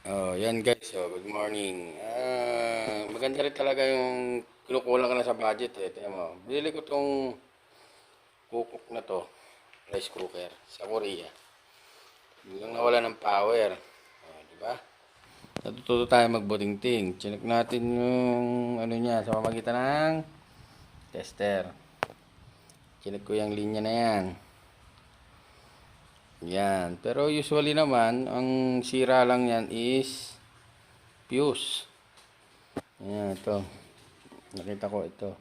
Oh, yan guys. Oh, good morning. Maganda rin talaga yung kinukulang ka na sa budget eh. Tingnan mo. Bili ko tong kukok na to. Rice cooker sa Korea. Biglang nawala ng power. Oh, di ba? Natututo tayo magbuting-ting. Chinek natin yung ano niya sa pamagitan ng tester. Chinek ko yung linya na yan. Yan. Pero usually naman, ang sira lang yan is fuse. Yan, ito. Nakita ko ito.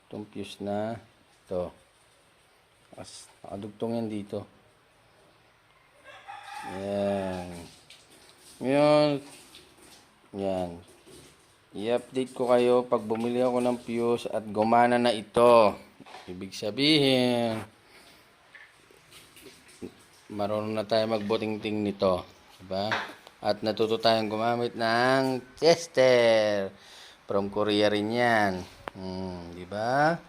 Itong fuse na ito. Nakadugtong yan dito. Yan. Ngayon, yan. I-update ko kayo pag bumili ako ng fuse at gumana na ito. Ibig sabihin, marunong na tayo magbuting-ting nito. Diba? At natuto tayong gumamit ng tester. From Korea rin yan. Diba?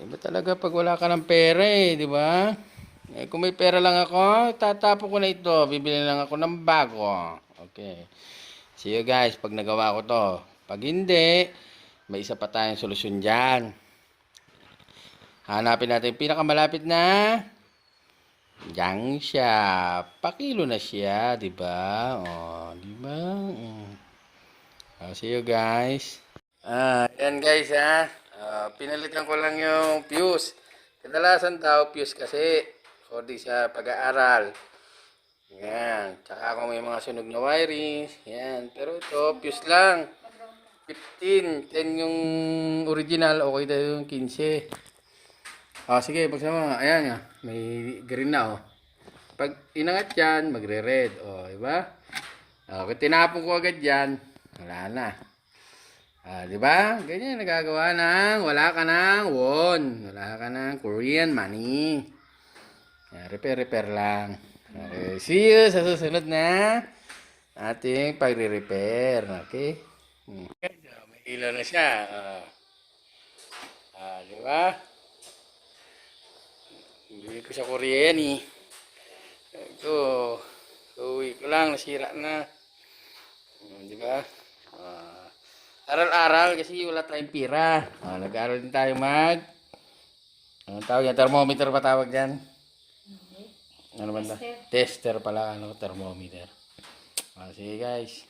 Iba talaga pag wala ka ng pera eh, di ba? Kung may pera lang ako, tatapo ko na ito. Bibili lang ako ng bago. Okay. See you guys pag nagawa ko to. Pag hindi, may isa pa tayong solusyon dyan. Hanapin natin yung pinakamalapit na yang siya. Pakilo na siya, di ba? Oh, di ba? See you guys. Yan guys ha. Pinalitan ko lang yung fuse. Kadalasan daw fuse kasi according sa pag-aaral. Yan. Tsaka kung may mga sunog na wirings. Yan. Pero ito fuse lang. 15. 10 yung original. Okay daw yung 15. Sige. Pagsama. Ayan nga. May green na oh. Pag inangat yan, magre-red. Diba? Kung tinapon ko agad yan, wala na. Di ba? Ganyan nagagawa ng wala ka ng won. Wala ka ng Korean money. Repair lang. Okay. See you sa susunod na ating pagre-repair. Okay? May ilaw na siya. Di ba? Hindi ko sa Korean eh. Ito. Uwi ko lang. Nasira na. Di ba? Aral-aral kasi wala tayong pira. Nag-aaral din tayo anong tawag yan? Thermometer pa tawag dyan? Ano ba? Tester pala. Thermometer. Sige guys.